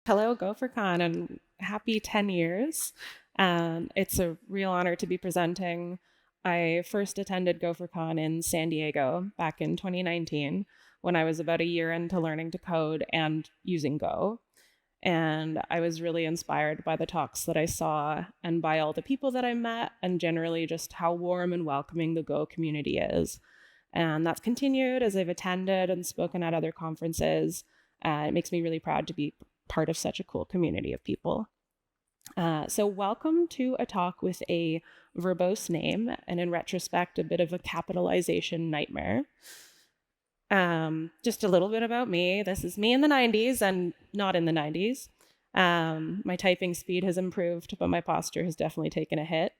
Hello, GopherCon, and happy 10 years. It's a real honor to be presenting. I first attended GopherCon in San Diego back in 2019 when I was about a year into learning to code and using Go. And I was really inspired by the talks that I saw and by all the people that I met, and generally just how warm and welcoming the Go community is. And that's continued as I've attended and spoken at other conferences. It makes me really proud to be part of such a cool community of people. So welcome to a talk with a verbose name, and in retrospect, a bit of a capitalization nightmare. Just a little bit about me. This is me in the 90s and not in the 90s. My typing speed has improved, but my posture has definitely taken a hit.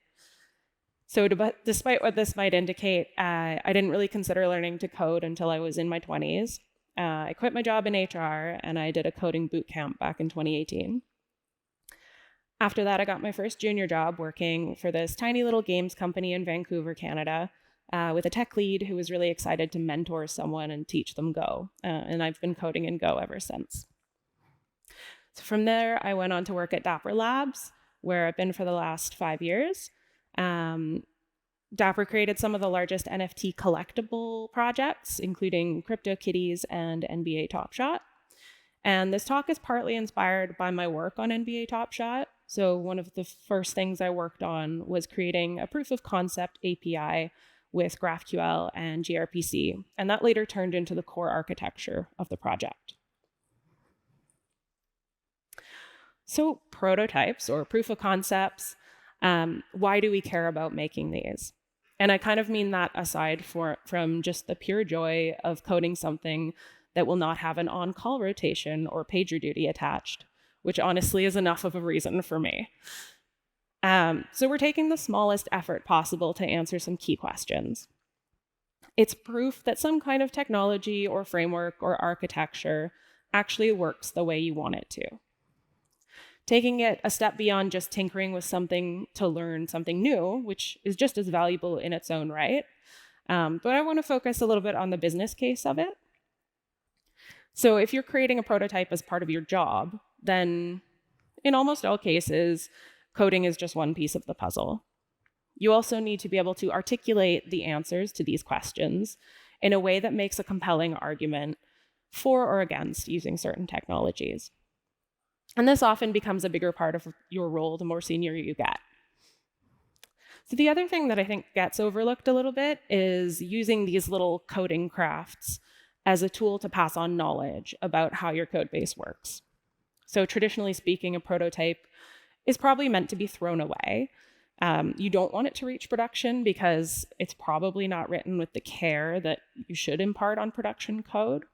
So despite what this might indicate, I didn't really consider learning to code until I was in my 20s. I quit my job in HR and I did a coding boot camp back in 2018. After that, I got my first junior job working for this tiny little games company in Vancouver, Canada, with a tech lead who was really excited to mentor someone and teach them Go. And I've been coding in Go ever since. So from there, I went on to work at Dapper Labs, where I've been for the last 5 years. Dapper created some of the largest NFT collectible projects, including CryptoKitties and NBA Top Shot. And this talk is partly inspired by my work on NBA Top Shot. So one of the first things I worked on was creating a proof of concept API with GraphQL and gRPC, and that later turned into the core architecture of the project. So prototypes or proof of concepts, why do we care about making these? And I kind of mean that aside from just the pure joy of coding something that will not have an on-call rotation or pager duty attached, which honestly is enough of a reason for me. So we're taking the smallest effort possible to answer some key questions. It's proof that some kind of technology or framework or architecture actually works the way you want it to. Taking it a step beyond just tinkering with something to learn something new, which is just as valuable in its own right. But I want to focus a little bit on the business case of it. So if you're creating a prototype as part of your job, then in almost all cases, coding is just one piece of the puzzle. You also need to be able to articulate the answers to these questions in a way that makes a compelling argument for or against using certain technologies. And this often becomes a bigger part of your role the more senior you get. So the other thing that I think gets overlooked a little bit is using these little coding crafts as a tool to pass on knowledge about how your code base works. So traditionally speaking, a prototype is probably meant to be thrown away. You don't want it to reach production because it's probably not written with the care that you should impart on production code.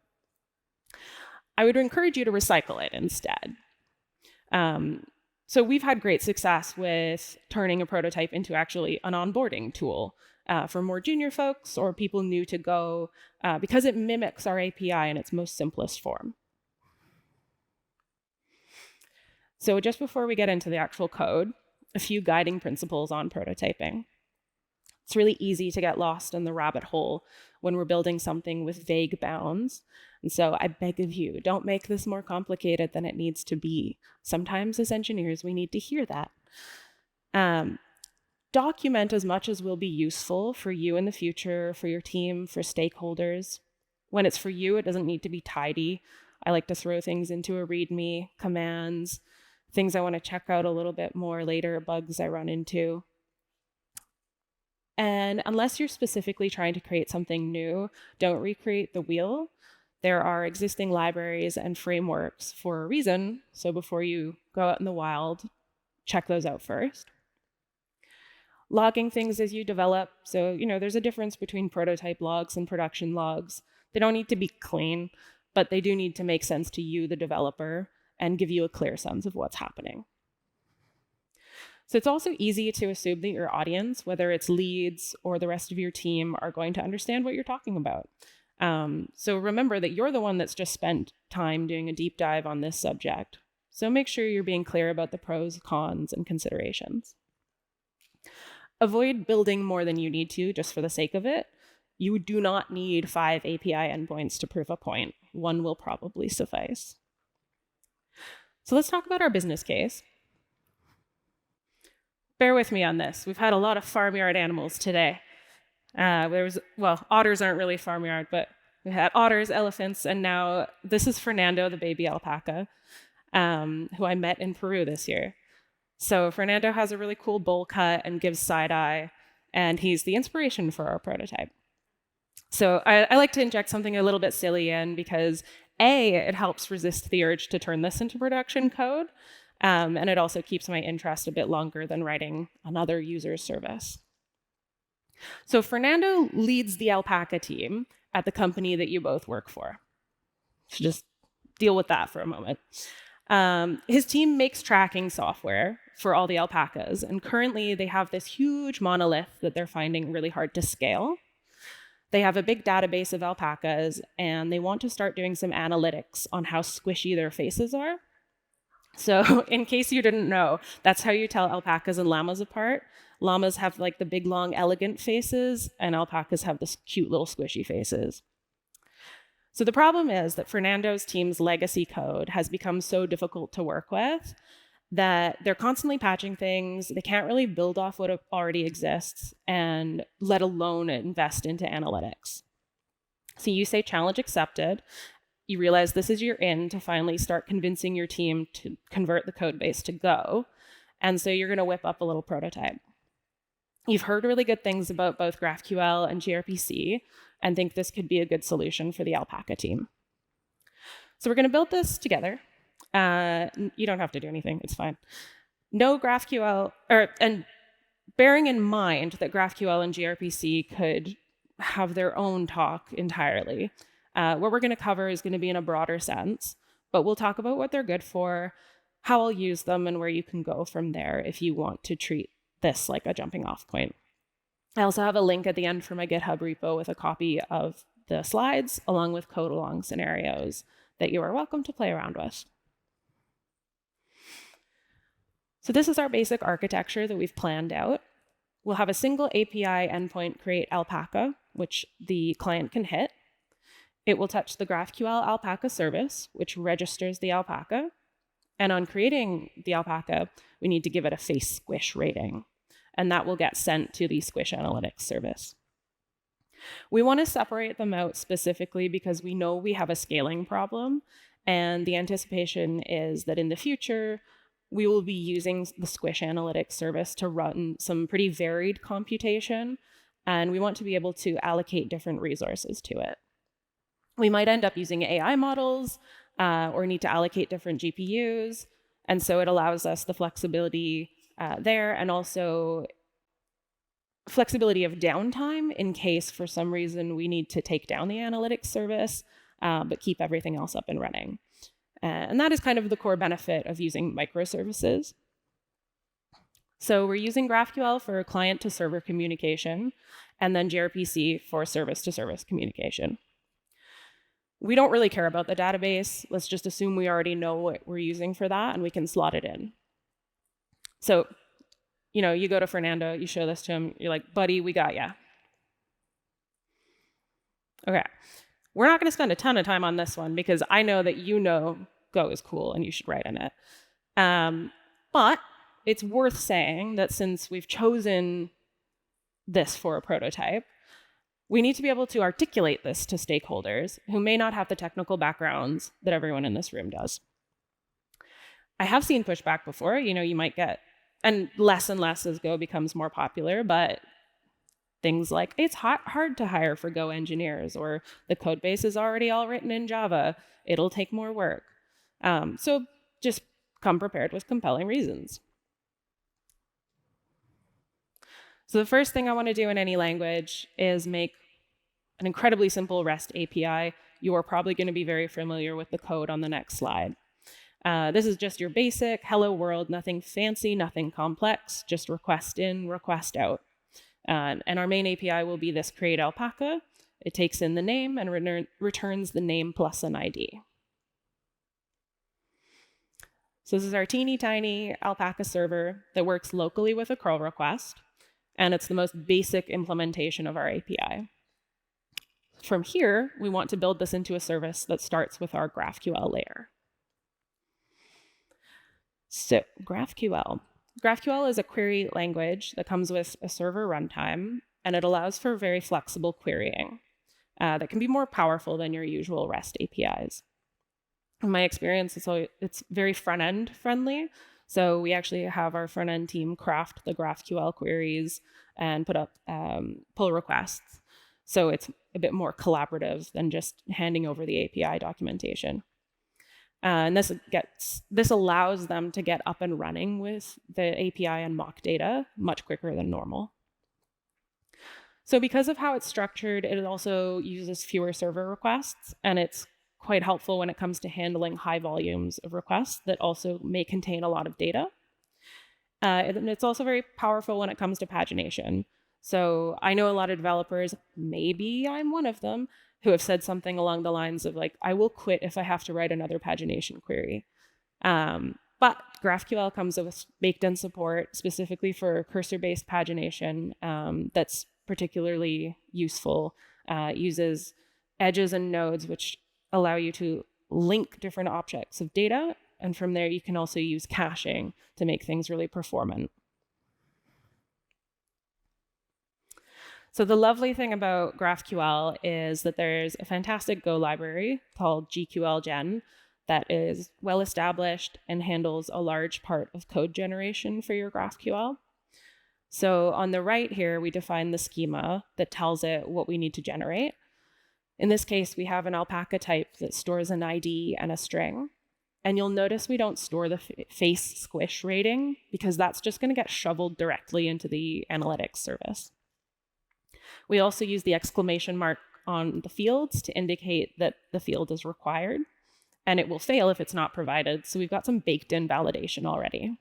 I would encourage you to recycle it instead. So we've had great success with turning a prototype into actually an onboarding tool for more junior folks or people new to Go because it mimics our API in its most simplest form. So just before we get into the actual code, a few guiding principles on prototyping. It's really easy to get lost in the rabbit hole when we're building something with vague bounds. And so I beg of you, don't make this more complicated than it needs to be. Sometimes as engineers, we need to hear that. Document as much as will be useful for you in the future, for your team, for stakeholders. When it's for you, it doesn't need to be tidy. I like to throw things into a README, commands, things I want to check out a little bit more later, bugs I run into. And unless you're specifically trying to create something new, don't recreate the wheel. There are existing libraries and frameworks for a reason. So before you go out in the wild, check those out first. Logging things as you develop. So, there's a difference between prototype logs and production logs. They don't need to be clean, but they do need to make sense to you, the developer, and give you a clear sense of what's happening. So it's also easy to assume that your audience, whether it's leads or the rest of your team, are going to understand what you're talking about. So remember that you're the one that's just spent time doing a deep dive on this subject. So make sure you're being clear about the pros, cons, and considerations. Avoid building more than you need to just for the sake of it. You do not need 5 API endpoints to prove a point. One will probably suffice. So let's talk about our business case. Bear with me on this. We've had a lot of farmyard animals today. Otters aren't really farmyard, but we had otters, elephants, and now this is Fernando, the baby alpaca, who I met in Peru this year. So Fernando has a really cool bowl cut and gives side eye, and he's the inspiration for our prototype. So I like to inject something a little bit silly in because it helps resist the urge to turn this into production code, and it also keeps my interest a bit longer than writing another user's service. So Fernando leads the alpaca team at the company that you both work for. So just deal with that for a moment. His team makes tracking software for all the alpacas, and currently they have this huge monolith that they're finding really hard to scale. They have a big database of alpacas, and they want to start doing some analytics on how squishy their faces are. So in case you didn't know, that's how you tell alpacas and llamas apart. Llamas have like the big, long, elegant faces, and alpacas have this cute little squishy faces. So the problem is that Fernando's team's legacy code has become so difficult to work with that they're constantly patching things. They can't really build off what already exists, and let alone invest into analytics. So you say challenge accepted. You realize this is your in to finally start convincing your team to convert the code base to Go. And so you're going to whip up a little prototype. You've heard really good things about both GraphQL and gRPC and think this could be a good solution for the alpaca team. So we're going to build this together. You don't have to do anything, it's fine. No GraphQL, and bearing in mind that GraphQL and gRPC could have their own talk entirely, what we're going to cover is going to be in a broader sense, but we'll talk about what they're good for, how I'll use them, and where you can go from there if you want to treat this like a jumping off point. I also have a link at the end for my GitHub repo with a copy of the slides, along with code along scenarios that you are welcome to play around with. So this is our basic architecture that we've planned out. We'll have a single API endpoint create alpaca, which the client can hit. It will touch the GraphQL alpaca service, which registers the alpaca. And on creating the alpaca, we need to give it a face squish rating, and that will get sent to the Squish Analytics service. We want to separate them out specifically because we know we have a scaling problem, and the anticipation is that in the future, we will be using the Squish Analytics service to run some pretty varied computation, and we want to be able to allocate different resources to it. We might end up using AI models or need to allocate different GPUs, and so it allows us the flexibility there, and also flexibility of downtime in case for some reason we need to take down the analytics service, but keep everything else up and running. And that is kind of the core benefit of using microservices. So we're using GraphQL for client-to-server communication, and then gRPC for service-to-service communication. We don't really care about the database. Let's just assume we already know what we're using for that, and we can slot it in. So, you go to Fernando, you show this to him, you're like, buddy, we got ya. Okay. We're not going to spend a ton of time on this one because I know that Go is cool and you should write in it. But it's worth saying that since we've chosen this for a prototype, we need to be able to articulate this to stakeholders who may not have the technical backgrounds that everyone in this room does. I have seen pushback before. You might get, and less as Go becomes more popular, but things like, it's hard to hire for Go engineers, or the code base is already all written in Java. It'll take more work. So just come prepared with compelling reasons. So the first thing I want to do in any language is make an incredibly simple REST API. You are probably going to be very familiar with the code on the next slide. This is just your basic hello world, nothing fancy, nothing complex, just request in, request out. And our main API will be this create alpaca. It takes in the name and returns the name plus an ID. So this is our teeny tiny alpaca server that works locally with a curl request, and it's the most basic implementation of our API. From here, we want to build this into a service that starts with our GraphQL layer. So GraphQL. GraphQL is a query language that comes with a server runtime, and it allows for very flexible querying that can be more powerful than your usual REST APIs. In my experience, it's very front-end friendly. So we actually have our front-end team craft the GraphQL queries and put up pull requests. So it's a bit more collaborative than just handing over the API documentation. And this allows them to get up and running with the API and mock data much quicker than normal. So because of how it's structured, it also uses fewer server requests, and it's quite helpful when it comes to handling high volumes of requests that also may contain a lot of data. And it's also very powerful when it comes to pagination. So I know a lot of developers, maybe I'm one of them, who have said something along the lines of like, I will quit if I have to write another pagination query. But GraphQL comes with baked-in support specifically for cursor-based pagination that's particularly useful. Uses edges and nodes, which allow you to link different objects of data. And from there, you can also use caching to make things really performant. So the lovely thing about GraphQL is that there's a fantastic Go library called gql Gen that is well established and handles a large part of code generation for your GraphQL. So on the right here, we define the schema that tells it what we need to generate. In this case, we have an alpaca type that stores an ID and a string. And you'll notice we don't store the face squish rating because that's just going to get shoveled directly into the analytics service. We also use the exclamation mark on the fields to indicate that the field is required, and it will fail if it's not provided. So we've got some baked-in validation already.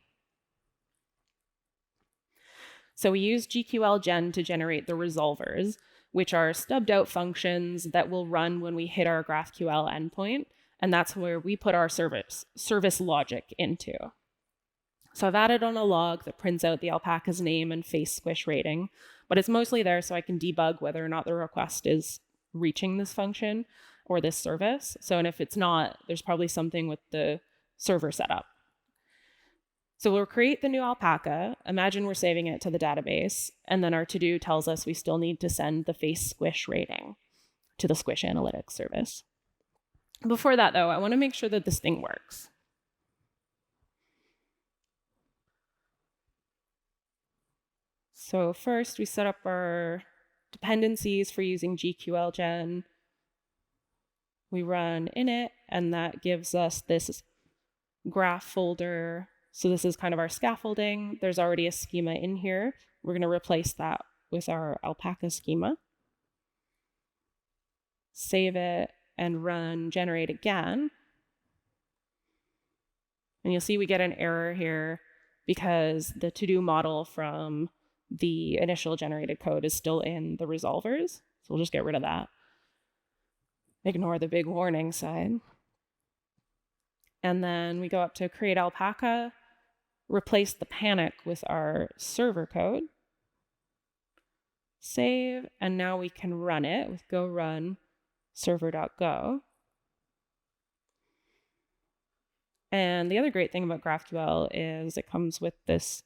So we use GQL Gen to generate the resolvers, which are stubbed out functions that will run when we hit our GraphQL endpoint. And that's where we put our service logic into. So I've added on a log that prints out the alpaca's name and face squish rating, but it's mostly there so I can debug whether or not the request is reaching this function or this service. So, and if it's not, there's probably something with the server setup. So we'll create the new alpaca. Imagine we're saving it to the database, and then our to-do tells us we still need to send the face squish rating to the Squish Analytics service. Before that, though, I want to make sure that this thing works. So first, we set up our dependencies for using GQL Gen. We run init, and that gives us this graph folder. So this is kind of our scaffolding. There's already a schema in here. We're going to replace that with our alpaca schema. Save it and run generate again. And you'll see we get an error here because the to-do model from the initial generated code is still in the resolvers. So we'll just get rid of that. Ignore the big warning sign. And then we go up to create alpaca, replace the panic with our server code, save, and now we can run it with go run server.go. And the other great thing about GraphQL is it comes with this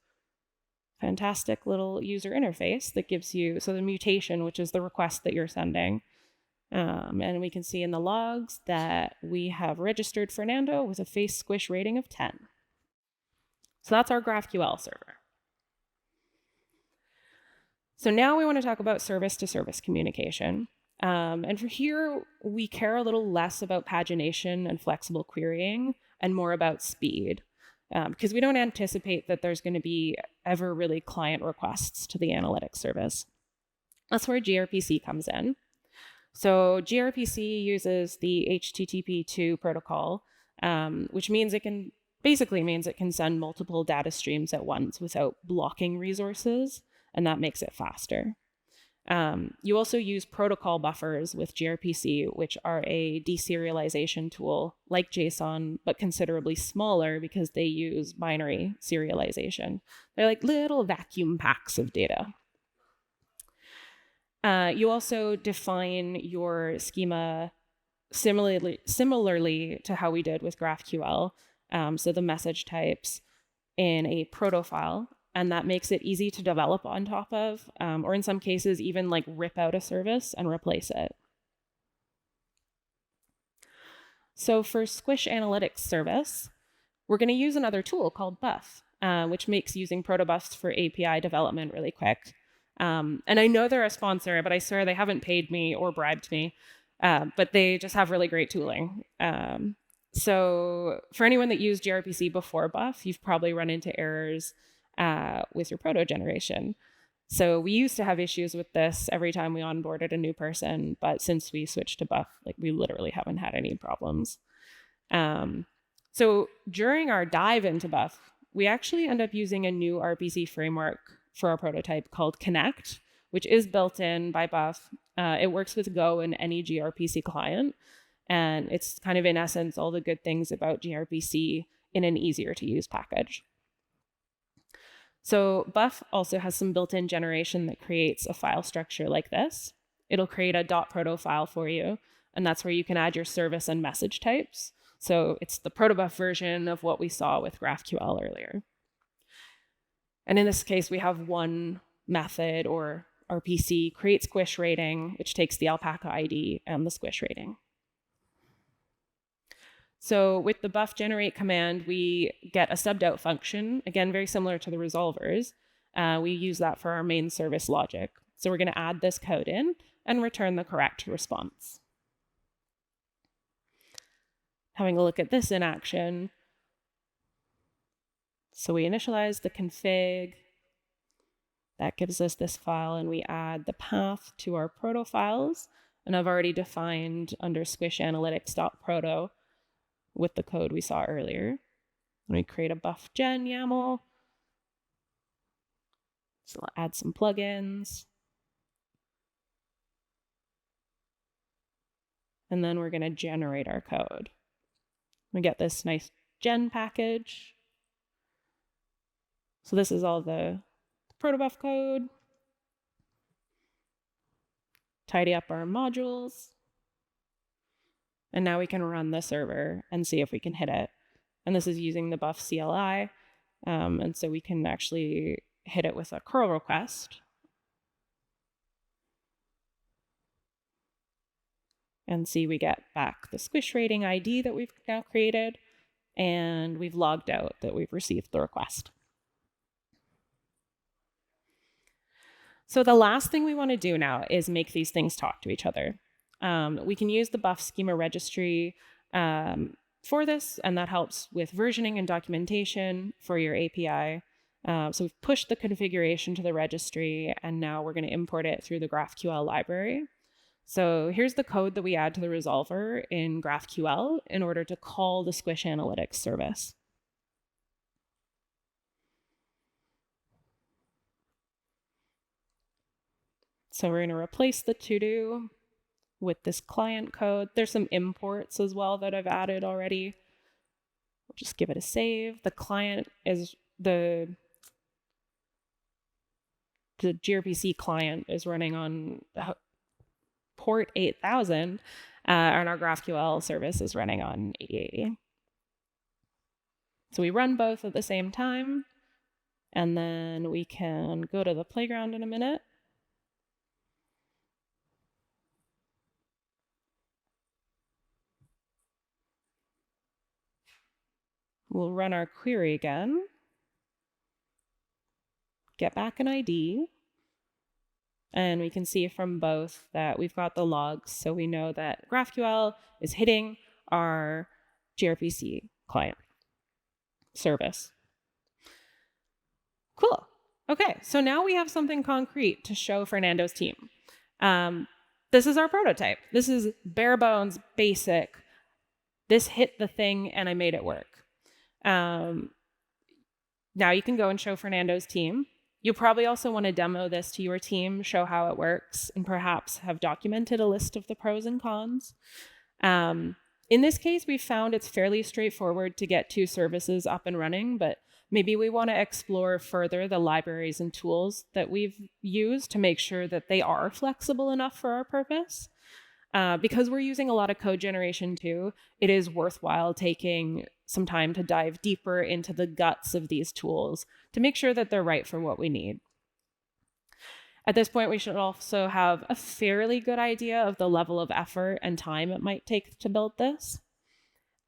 fantastic little user interface that gives you, so the mutation, which is the request that you're sending. And we can see in the logs that we have registered Fernando with a face squish rating of 10. So that's our GraphQL server. So now we want to talk about service-to-service communication. And for here, we care a little less about pagination and flexible querying and more about speed, because we don't anticipate that there's going to be ever really client requests to the analytics service. That's where gRPC comes in. So gRPC uses the HTTP2 protocol, which means it can send multiple data streams at once without blocking resources, and that makes it faster. You also use protocol buffers with gRPC, which are a deserialization tool like JSON, but considerably smaller because they use binary serialization. They're like little vacuum packs of data. You also define your schema similarly to how we did with GraphQL. So the message types, in a proto file, and that makes it easy to develop on top of, or in some cases, even like rip out a service and replace it. So for Squish Analytics service, we're going to use another tool called Buff, which makes using protobufs for API development really quick. And I know they're a sponsor, but I swear they haven't paid me or bribed me, but they just have really great tooling. So for anyone that used gRPC before Buff, you've probably run into errors with your proto generation. So we used to have issues with this every time we onboarded a new person, but since we switched to Buff, like we literally haven't had any problems. So during our dive into Buff, we actually end up using a new RPC framework for our prototype called Connect, which is built in by Buff. It works with Go and any gRPC client. And it's kind of, in essence, all the good things about gRPC in an easier to use package. So Buff also has some built-in generation that creates a file structure like this. It'll create a .proto file for you, and that's where you can add your service and message types. So it's the protobuf version of what we saw with GraphQL earlier. And in this case, we have one method, or RPC, create squish rating, which takes the alpaca ID and the squish rating. So with the buff generate command, we get a subbed out function, again, very similar to the resolvers. We use that for our main service logic. So we're going to add this code in and return the correct response. Having a look at this in action. So we initialize the config. That gives us this file, and we add the path to our proto files. And I've already defined under squishanalytics.proto with the code we saw earlier. And we create a buff gen YAML. So I'll add some plugins. And then we're going to generate our code. We get this nice gen package. So this is all the protobuf code. Tidy up our modules. And now we can run the server and see if we can hit it. And this is using the buff CLI. And so we can actually hit it with a curl request. And see we get back the squish rating ID that we've now created. And we've logged out that we've received the request. So the last thing we want to do now is make these things talk to each other. We can use the buff schema registry for this, and that helps with versioning and documentation for your API. So we've pushed the configuration to the registry, and now we're going to import it through the GraphQL library. So here's the code that we add to the resolver in GraphQL in order to call the Squish Analytics service. So we're going to replace the to-do with this client code. There's some imports as well that I've added already. We'll just give it a save. The client is the gRPC client is running on port 8000, and our GraphQL service is running on 8080. So we run both at the same time, and then we can go to the playground in a minute. We'll run our query again, get back an ID, and we can see from both that we've got the logs, so we know that GraphQL is hitting our gRPC client service. Cool. Okay, so now we have something concrete to show Fernando's team. This is our prototype. This is bare bones, basic. This hit the thing and I made it work. Now you can go and show Fernando's team. You'll probably also want to demo this to your team, show how it works, and perhaps have documented a list of the pros and cons. In this case, we found it's fairly straightforward to get 2 services up and running, but maybe we want to explore further the libraries and tools that we've used to make sure that they are flexible enough for our purpose. because we're using a lot of code generation too, it is worthwhile taking some time to dive deeper into the guts of these tools to make sure that they're right for what we need. At this point, we should also have a fairly good idea of the level of effort and time it might take to build this.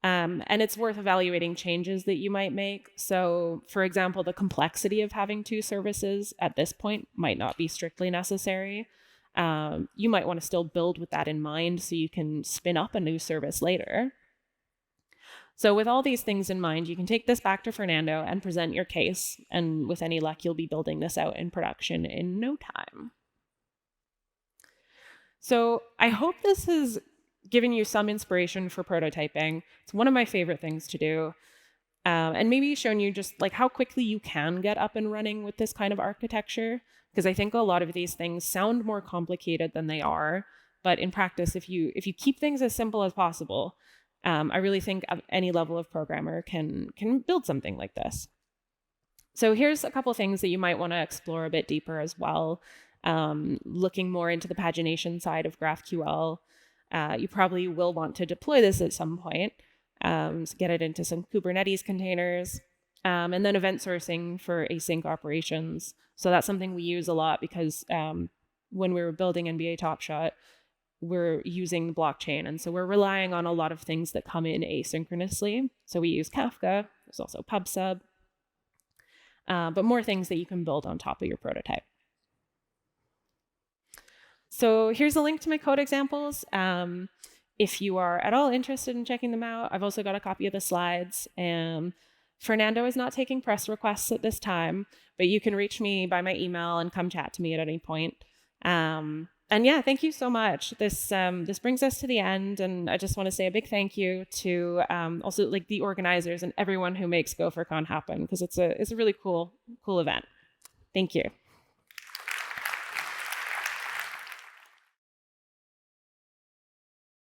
And it's worth evaluating changes that you might make. So, for example, the complexity of having 2 services at this point might not be strictly necessary. You might want to still build with that in mind so you can spin up a new service later. So with all these things in mind, you can take this back to Fernando and present your case. And with any luck, you'll be building this out in production in no time. So I hope this has given you some inspiration for prototyping. It's one of my favorite things to do. And maybe shown you just like how quickly you can get up and running with this kind of architecture. Because I think a lot of these things sound more complicated than they are. But in practice, if you keep things as simple as possible, I really think any level of programmer can build something like this. So here's a couple things that you might want to explore a bit deeper as well. Looking more into the pagination side of GraphQL. You probably will want to deploy this at some point. So get it into some Kubernetes containers. And then event sourcing for async operations. So that's something we use a lot because when we were building NBA Top Shot, we're using blockchain. And so we're relying on a lot of things that come in asynchronously. So we use Kafka. There's also PubSub. But more things that you can build on top of your prototype. So here's a link to my code examples. If you are at all interested in checking them out, I've also got a copy of the slides. Fernando is not taking press requests at this time, but you can reach me by my email and come chat to me at any point. And yeah, thank you so much. This brings us to the end, and I just want to say a big thank you to also like the organizers and everyone who makes GopherCon happen, because it's a really cool event. Thank you.